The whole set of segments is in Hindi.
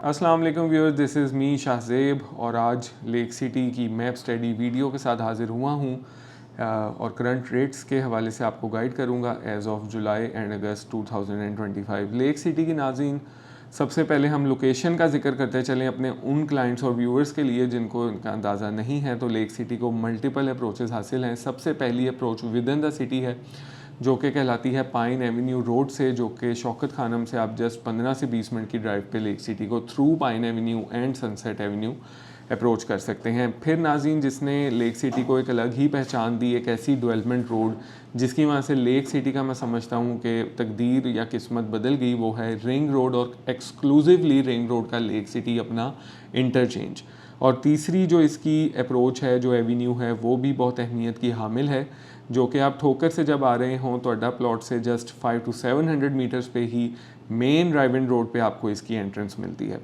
अस्सलाम वालेकुम viewers, this is me Shahzeb और आज लेक सिटी की मैप स्टडी वीडियो के साथ हाज़िर हुआ हूँ और करंट रेट्स के हवाले से आपको गाइड करूँगा as of July and August 2025। Lake city की नाज़रीन, सबसे पहले हम लोकेशन का जिक्र करते चलें अपने उन क्लाइंट्स और व्यूअर्स के लिए जिनको इनका अंदाज़ा नहीं है। तो लेक सिटी को मल्टीपल अप्रोचेस हासिल हैं। सबसे पहली approach with in the city है जो कि कहलाती है पाइन एवेन्यू रोड से, जो कि शौकत खानम से आप जस्ट 15 से 20 मिनट की ड्राइव पे लेक सिटी को through pine Avenue and sunset Avenue approach कर सकते हैं। फिर नाज़रीन, जिसने लेक सिटी को एक अलग ही पहचान दी, एक ऐसी डेवलपमेंट रोड जिसकी वजह से लेक सिटी का मैं समझता हूँ कि तकदीर या किस्मत बदल गई, वो है रिंग रोड और एक्सक्लूसिवली रिंग रोड का लेक सिटी अपना इंटरचेंज। और तीसरी जो इसकी अप्रोच है, जो एवेन्यू है, वो भी बहुत अहमियत की हामिल है, जो कि आप ठोकर से जब आ रहे हों तो अड्डा प्लॉट से जस्ट 500 to 700 मीटर्स पे ही मेन ड्राइव इन रोड पे आपको इसकी एंट्रेंस मिलती है।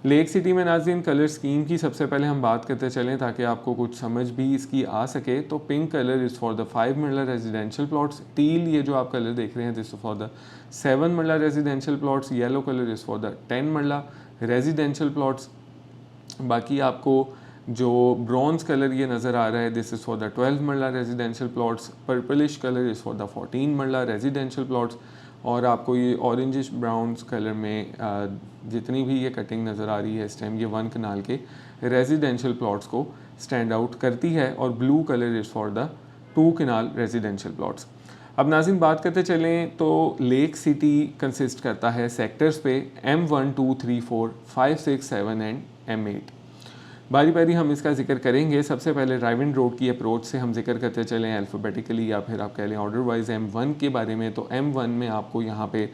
लेक सिटी में नाज़रीन, कलर स्कीम की सबसे पहले हम बात करते चलें ताकि आपको कुछ समझ भी इसकी आ सके। तो pink colour is for the 5 मरला रेजिडेंशियल प्लॉट्स, टील ये जो आप कलर देख रहे हैं दिस फॉर द 7 मरला residential plots, yellow colour is for the 10 मरला रेजिडेंशियल प्लॉट्स। बाकी आपको जो ब्रॉन्ज कलर ये नज़र आ रहा है दिस इज़ फॉर द 12 मरला residential plots, purplish colour is for the 14 मरला रेजिडेंशियल प्लॉट्स। और आपको ये ऑरेंजिश ब्राउन्स कलर में जितनी भी ये कटिंग नज़र आ रही है इस टाइम, ये 1 कनाल के रेजिडेंशियल प्लॉट्स को स्टैंड आउट करती है। और blue colour is for the 2 kanal residential plots. अब नाज़रीन बात करते चलें तो लेक सिटी कंसिस्ट करता है सेक्टर्स पे M1, 2, 3, 4, 5, 6, 7 एंड M8। बारी बारी हम इसका जिक्र करेंगे। सबसे पहले राइविन रोड की अप्रोच से हम जिक्र करते चलें अल्फ़ाबेटिकली या फिर आप कह लें ऑर्डर वाइज M1 के बारे में। तो M1 में आपको यहाँ पे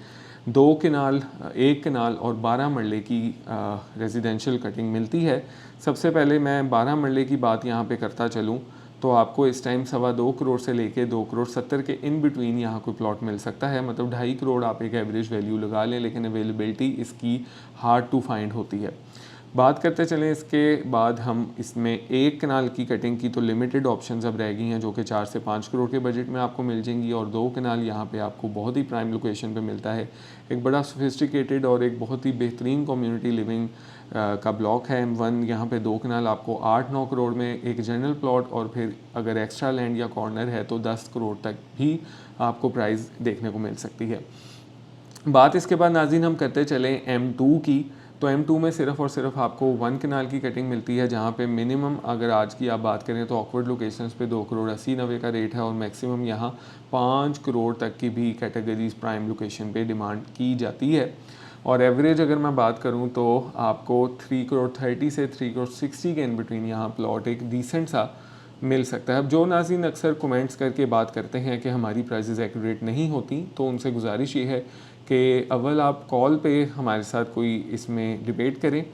2 कनाल, 1 कनाल और 12 मरले की रेजिडेंशियल कटिंग मिलती है। सबसे पहले मैं 12 मरले की बात यहाँ पे करता चलूँ तो आपको इस टाइम 2.25 करोड़ से लेके 2 करोड़ 70 के इन बिटवीन यहाँ कोई प्लॉट मिल सकता है। मतलब 2.5 करोड़ आप एक एवरेज वैल्यू लगा लें, लेकिन अवेलेबिलिटी इसकी हार्ड टू फाइंड होती है। बात करते चलें इसके बाद हम इसमें 1 कनाल की कटिंग की तो लिमिटेड ऑप्शंस अब रह गई हैं जो कि 4 से 5 करोड़ के बजट में आपको मिल जाएंगी। और 2 कनाल यहाँ पे आपको बहुत ही प्राइम लोकेशन पे मिलता है, एक बड़ा सोफिस्टिकेटेड और एक बहुत ही बेहतरीन कम्युनिटी लिविंग का ब्लॉक है M1। यहाँ पे 2 कनाल आपको 8-9 करोड़ में एक जनरल प्लॉट, और फिर अगर एक्स्ट्रा लैंड या कॉर्नर है तो 10 करोड़ तक भी आपको प्राइस देखने को मिल सकती है। बात इसके बाद नाज़रीन हम करते चलें M2 की। तो M2 में सिर्फ़ और सिर्फ आपको 1 कनाल की कटिंग मिलती है, जहाँ पे मिनिमम अगर आज की आप बात करें तो ऑकवर्ड लोकेशंस पे 2 करोड़ 80-90 का रेट है, और मैक्सिमम यहाँ 5 करोड़ तक की भी कैटेगरीज प्राइम लोकेशन पे डिमांड की जाती है। और एवरेज अगर मैं बात करूँ तो आपको 3 करोड़ 30 से 3 करोड़ 60 के इन बिटवीन यहाँ प्लॉट एक डिसेंट सा मिल सकता है। अब जो नाज़रीन अक्सर कमेंट्स करके बात करते हैं कि हमारी प्राइसेस एक्यूरेट नहीं होती, तो उनसे गुजारिश ये है कि अव्वल आप कॉल पे हमारे साथ कोई इसमें डिबेट करें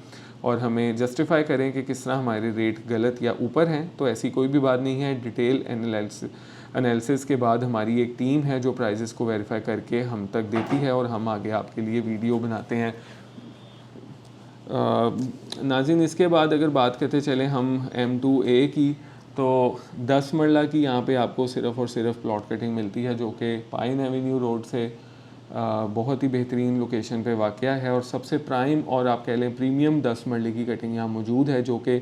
और हमें जस्टिफाई करें कि किस तरह हमारे रेट गलत या ऊपर हैं। तो ऐसी कोई भी बात नहीं है। डिटेल एनालिसिस के बाद हमारी एक टीम है जो प्राइसेस को वेरीफाई करके हम तक देती है और हम आगे आपके लिए वीडियो बनाते हैं। नाज़रीन इसके बाद अगर बात करते चलें हम M2A की, तो 10 मरला की यहाँ पे आपको सिर्फ़ और सिर्फ प्लॉट कटिंग मिलती है जो कि पाइन एवेन्यू रोड से बहुत ही बेहतरीन लोकेशन पे वाक़या है। और सबसे प्राइम और आप कह लें प्रीमियम 10 मरले की कटिंग यहाँ मौजूद है, जो कि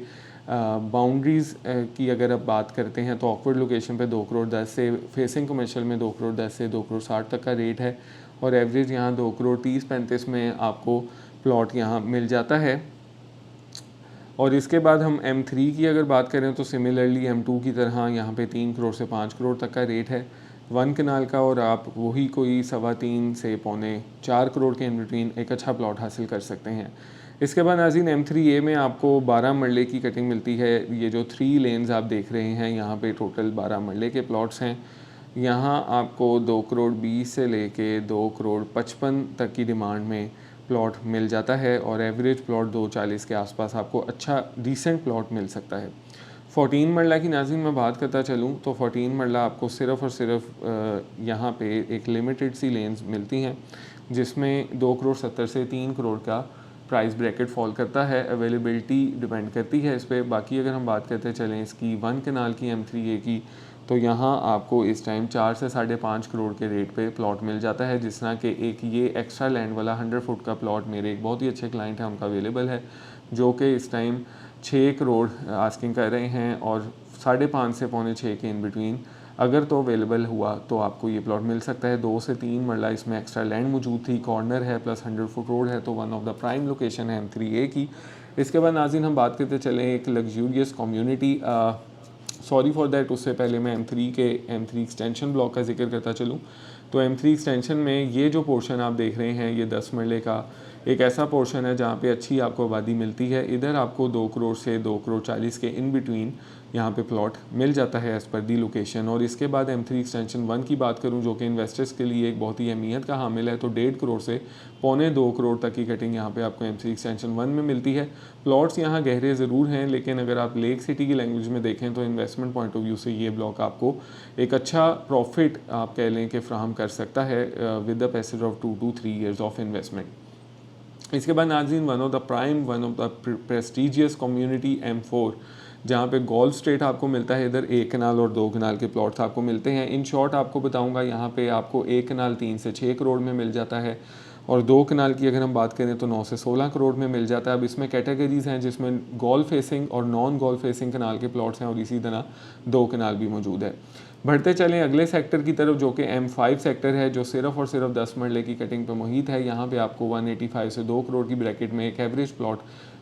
बाउंड्रीज़ की अगर आप बात करते हैं तो ऑकवर्ड लोकेशन पे 2 करोड़ 10 से, फेसिंग कमर्शियल में 2 करोड़ 10 से 2 करोड़ 60 तक का रेट है, और एवरेज यहाँ 2 करोड़ 30-35 में आपको प्लॉट यहाँ मिल जाता है। और इसके बाद हम M3 की अगर बात करें तो सिमिलरली M2 की तरह यहाँ पे 3 करोड़ से 5 करोड़ तक का रेट है 1 कनाल का, और आप वही कोई 3.25 से 3.25-4 करोड़ के इन बिटवीन एक अच्छा प्लॉट हासिल कर सकते हैं। इसके बाद नाज़रीन M3A में आपको 12 मरले की कटिंग मिलती है। ये जो 3 लेन्स आप देख रहे हैं यहाँ पे टोटल 12 मरले के प्लॉट्स हैं। यहाँ आपको 2 करोड़ 20 से लेके 2 करोड़ 55 तक की डिमांड में प्लॉट मिल जाता है, और एवरेज प्लॉट 240 के आसपास आपको अच्छा डिसेंट प्लॉट मिल सकता है। 14 मरला की नाज़रीन मैं बात करता चलूँ तो 14 मरला आपको सिर्फ़ और सिर्फ यहाँ पे एक लिमिटेड सी लेन्स मिलती हैं जिसमें 2 करोड़ 70 से 3 करोड़ का प्राइस ब्रैकेट फॉल करता है। अवेलेबिलिटी डिपेंड करती है इस पर। बाकी अगर हम बात करते चलें इसकी 1 कनाल की M3A की, तो यहाँ आपको इस टाइम 4 से 5.5 करोड़ के रेट पे प्लॉट मिल जाता है, जिस तरह के एक ये एक्स्ट्रा लैंड वाला 100 फुट का प्लॉट मेरे एक बहुत ही अच्छे क्लाइंट हैं उनका अवेलेबल है, जो कि इस टाइम 6 करोड़ आस्किंग कर रहे हैं और 5.5 से 5.25 के इन बिटवीन अगर तो अवेलेबल हुआ तो आपको ये प्लॉट मिल सकता है। 2 से 3 मरला इसमें एक्स्ट्रा लैंड मौजूद थी, कॉर्नर है प्लस 100 फुट रोड है, तो one of the prime location है M3A की। इसके बाद नाज़रीन हम बात करते चलें एक luxurious community, sorry for that, उससे पहले मैं M3 एक्सटेंशन ब्लॉक का जिक्र करता चलूँ। तो M3 एक्सटेंशन में ये जो पोर्शन आप देख रहे हैं ये 10 मरले का एक ऐसा पोर्शन है जहाँ पे अच्छी आपको आबादी मिलती है। इधर आपको 2 करोड़ से 2 करोड़ 40 के इन बिटवीन यहाँ पे प्लॉट मिल जाता है एज़ पर दी लोकेशन। और इसके बाद M3 एक्सटेंशन 1 की बात करूँ जो कि इन्वेस्टर्स के लिए एक बहुत ही अहमियत का हामिल है, तो 1.5 करोड़ से 2.25 करोड़ तक की कटिंग यहाँ पे आपको M3 एक्सटेंशन 1 में मिलती है। प्लॉट्स यहाँ गहरे ज़रूर हैं, लेकिन अगर आप लेक सिटी की लैंग्वेज में देखें तो इन्वेस्टमेंट पॉइंट ऑफ व्यू से ये ब्लॉक आपको एक अच्छा प्रॉफिट आप कह लें कि फ्राहम कर सकता है with the passage of 2 to 3 years of investment. इसके बाद नाज़रीन one of the prestigious community M4, जहाँ पे गोल्फ स्ट्रेट आपको मिलता है। इधर 1 कनाल और 2 कनाल के प्लॉट्स आपको मिलते हैं। इन शॉर्ट आपको बताऊंगा यहाँ पे आपको 1 कनाल 3 से 6 करोड़ में मिल जाता है और 2 कनाल की अगर हम बात करें तो 9 से 16 करोड़ में मिल जाता है। अब इसमें कैटेगरीज हैं जिसमें गोल्फ फेसिंग और नॉन गोल्फ फेसिंग कनाल के प्लॉट्स हैं और इसी तरह 2 कनाल भी मौजूद है। बढ़ते चलें अगले सेक्टर की तरफ जो कि M5 सेक्टर है, जो सिर्फ और सिर्फ 10 मरले की कटिंग पे मुहित है। यहाँ पे आपको 185 से 2 करोड़ की ब्रैकेट में एक एवरेज प्लॉट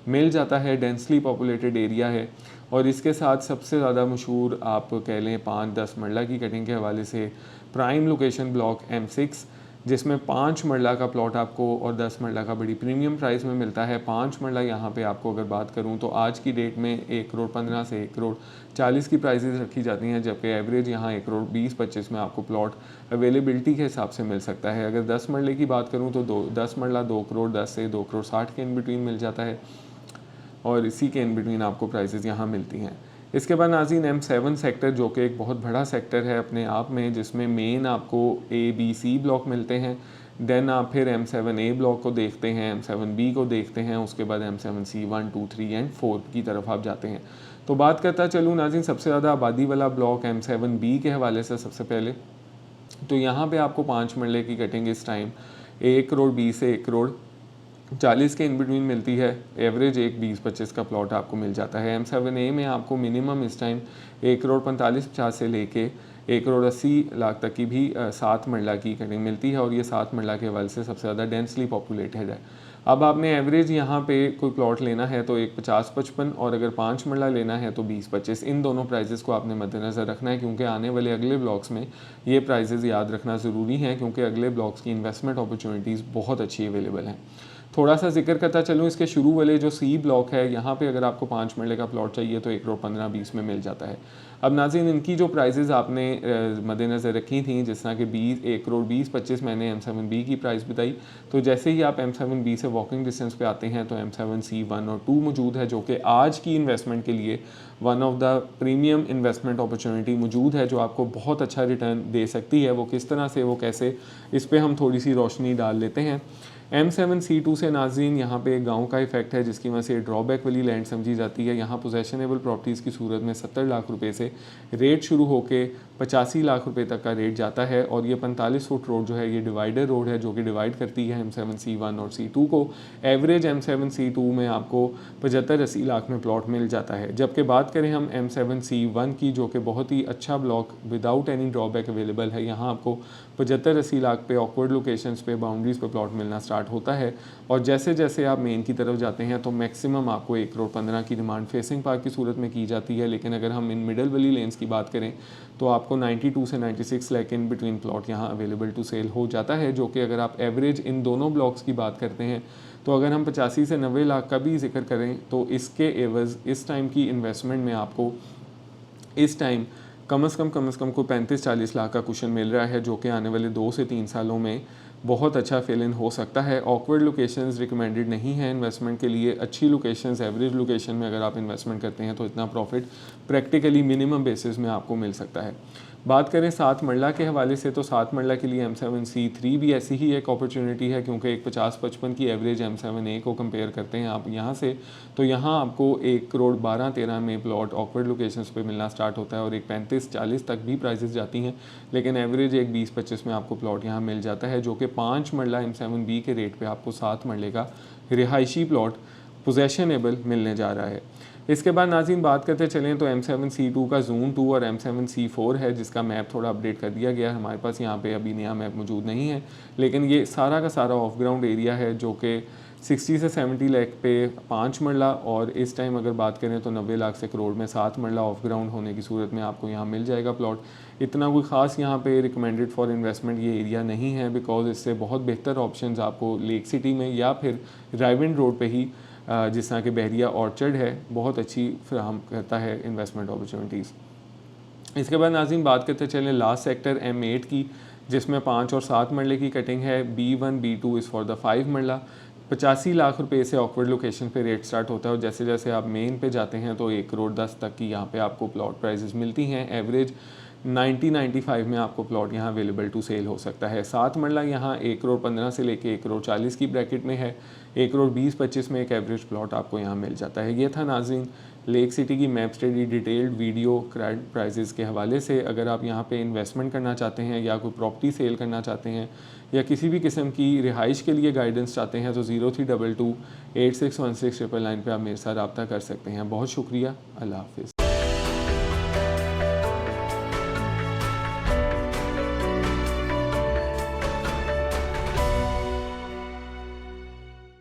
मिल जाता है। डेंसली पॉपुलेटेड एरिया है और इसके साथ सबसे ज़्यादा मशहूर आप कह लें 5-10 मरला की कटिंग के हवाले से प्राइम लोकेशन ब्लॉक M6, जिसमें 5 मरला का प्लॉट आपको और 10 मरला का बड़ी प्रीमियम प्राइस में मिलता है। 5 मरला यहाँ पे आपको अगर बात करूँ तो आज की डेट में 1 करोड़ 15 से 1 करोड़ 40 की प्राइसेस रखी जाती हैं, जबकि एवरेज यहाँ 1 करोड़ 20-25 में आपको प्लॉट अवेलेबिलिटी के हिसाब से मिल सकता है। अगर 10 मरले की बात करूँ तो 10 मरला 2 करोड़ 10 से 2 करोड़ 60 के इन बिटवीन मिल जाता है और इसी के इन बिटवीन आपको प्राइसेस यहाँ मिलती हैं। इसके बाद नाज़रीन M7 सेक्टर जो कि एक बहुत बड़ा सेक्टर है अपने आप में, जिसमें मेन आपको A-B-C ब्लॉक मिलते हैं। देन आप फिर M7A ब्लॉक को देखते हैं, M7B को देखते हैं, उसके बाद M7C 1, 2, 3 एंड 4 की तरफ आप जाते हैं। तो बात करता चलूँ नाज़रीन सबसे ज़्यादा आबादी वाला ब्लॉक M7B के हवाले से सबसे पहले, तो यहाँ पर आपको 5 मरले की कटिंग इस टाइम 1 करोड़ 20 से 1 करोड़ 40 के इन बिटवीन मिलती है। एवरेज एक 20-25 का प्लॉट आपको मिल जाता है। M7A में आपको मिनिमम इस टाइम 1 करोड़ 45-50 से लेके 1 करोड़ 80 लाख तक की भी 7 मरला की कटिंग मिलती है और ये 7 मरला के हवाले से सबसे ज़्यादा डेंसली पॉपुलेटेड है। अब आपने एवरेज यहाँ पे कोई प्लॉट लेना है तो एक 50-55 और अगर 5 मरला लेना है तो 20-25, इन दोनों प्राइजेस को आपने मद्देनज़र रखना है, क्योंकि आने वाले अगले ब्लॉक्स में ये प्राइजेस याद रखना ज़रूरी है, क्योंकि अगले ब्लॉक्स की इन्वेस्टमेंट अपॉर्चुनिटीज़ बहुत अच्छी अवेलेबल हैं। थोड़ा सा जिक्र करता चलूँ इसके शुरू वाले जो C ब्लॉक है, यहाँ पे अगर आपको 5 मरले का प्लॉट चाहिए तो 1 करोड़ 15-20 में मिल जाता है। अब नाज़रीन इनकी जो प्राइजेज़ आपने मद्देनज़र रखी थी, जिस तरह के 1 करोड़ 20-25 मैंने M7B की प्राइस बताई, तो जैसे ही आप M7B से वॉकिंग डिस्टेंस पे आते हैं तो M7C 1 और 2 मौजूद है, जो कि आज की इन्वेस्टमेंट के लिए one of the premium investment opportunity मौजूद है, जो आपको बहुत अच्छा रिटर्न दे सकती है। वो किस तरह से, वो कैसे, इस पर हम थोड़ी सी रोशनी डाल लेते हैं। M7C2 से नाज़रीन यहाँ पे एक गाँव का इफेक्ट है, जिसकी वजह से ड्रॉबैक वाली लैंड समझी जाती है। यहाँ पोजेशनेबल प्रॉपर्टीज़ की सूरत में 70 लाख रुपए से रेट शुरू होके 85 लाख रुपए तक का रेट जाता है और ये 45 फुट रोड जो है ये डिवाइडर रोड है, जो कि डिवाइड करती है M7C1 और C2 को। एवरेज M7C2 में आपको 75-80 लाख में प्लॉट मिल जाता है। जबकि बात करें हम M7C1 की, जो कि बहुत ही अच्छा block without any drawback available है, यहाँ आपको 75-80 लाख पे ऑकवर्ड लोकेशंस पे, बाउंड्रीज़ पे प्लॉट मिलना स्टार्ट होता है। और जैसे जैसे आप मेन की तरफ जाते हैं तो मैक्सिमम आपको 1 करोड़ 15 की डिमांड फेसिंग पार्क की सूरत में की जाती है। लेकिन अगर हम इन मिडल वाली लेन्स की बात करें तो आपको 92 से 96 लाख इन बिटवीन प्लॉट यहाँ अवेलेबल टू सेल हो जाता है, जो कि अगर आप एवरेज इन दोनों ब्लॉक्स की बात करते हैं तो अगर हम 85 से 90 लाख का भी जिक्र करें तो इसके एवज़ इस टाइम की इन्वेस्टमेंट में आपको इस टाइम कम से कम को 35-40 लाख का कुशन मिल रहा है, जो कि आने वाले 2 से 3 सालों में बहुत अच्छा फिल इन हो सकता है। ऑकवर्ड लोकेशंस रिकमेंडेड नहीं है इन्वेस्टमेंट के लिए। अच्छी लोकेशंस, एवरेज लोकेशन में अगर आप इन्वेस्टमेंट करते हैं तो इतना प्रॉफिट प्रैक्टिकली मिनिमम बेसिस में आपको मिल सकता है। बात करें 7 मरला के हवाले से, तो 7 मरला के लिए M7C3 भी ऐसी ही एक अपॉर्चुनिटी है, क्योंकि एक 50-55 की एवरेज M7A को कंपेयर करते हैं आप यहाँ से, तो यहाँ आपको 1,12,13 में प्लॉट ऑकवर्ड लोकेशंस पे मिलना स्टार्ट होता है और एक 35-40 तक भी प्राइसेस जाती हैं, लेकिन एवरेज एक 20-25 में आपको प्लॉट यहाँ मिल जाता है, जो कि 5 मरला M7B के रेट पर आपको 7 मरले का रिहायशी प्लॉट पोजेशनेबल मिलने जा रहा है। इसके बाद नाज़रीन बात करते चलें तो M7C2 का Zoom 2 और M7C4 है, जिसका मैप थोड़ा अपडेट कर दिया गया है। हमारे पास यहाँ पे अभी नया मैप मौजूद नहीं है, लेकिन ये सारा का सारा ऑफ ग्राउंड एरिया है, जो कि 60 से 70 लाख पे 5 मरला, और इस टाइम अगर बात करें तो 90 लाख से करोड़ में 7 मरला ऑफ ग्राउंड होने की सूरत में आपको यहाँ मिल जाएगा प्लॉट। इतना कोई ख़ास यहाँ पे रिकमेंडेड फॉर इन्वेस्टमेंट ये एरिया नहीं है, बिकॉज इससे बहुत बेहतर ऑप्शंस आपको लेक सिटी में या फिर रायविंड रोड पे ही जिस तरह के बहरिया ऑर्चर्ड है बहुत अच्छी फ्राहम करता है इन्वेस्टमेंट अपॉर्चुनिटीज़। इसके बाद नाज़रीन बात करते चलें लास्ट सेक्टर M8 की, जिसमें 5 और 7 मरले की कटिंग है। B1 B2 is for the 5 मरला। 85 लाख रुपए से ऑकवर्ड लोकेशन पे रेट स्टार्ट होता है, और जैसे जैसे आप मेन पे जाते हैं तो 1,10 तक की यहाँ पे आपको प्लॉट प्राइजेस मिलती हैं। एवरेज 90-95 में आपको प्लॉट यहाँ अवेलेबल टू सेल हो सकता है। 7 मरला यहाँ 1,15 से लेके 1,40 की ब्रैकेट में है। 1,20-25 में एक एवरेज प्लॉट आपको यहाँ मिल जाता है। ये था नाज़रीन लेक सिटी की map study detailed video current prices के हवाले से। अगर आप यहाँ पे इन्वेस्टमेंट करना चाहते हैं या कोई प्रॉपर्टी सेल करना चाहते हैं या किसी भी किस्म की रिहाइश के लिए गाइडेंस चाहते हैं, तो 0322 8616 999 पे आप मेरे साथ रब्ता कर सकते हैं। बहुत शुक्रिया। अल्लाह हाफ़िज़।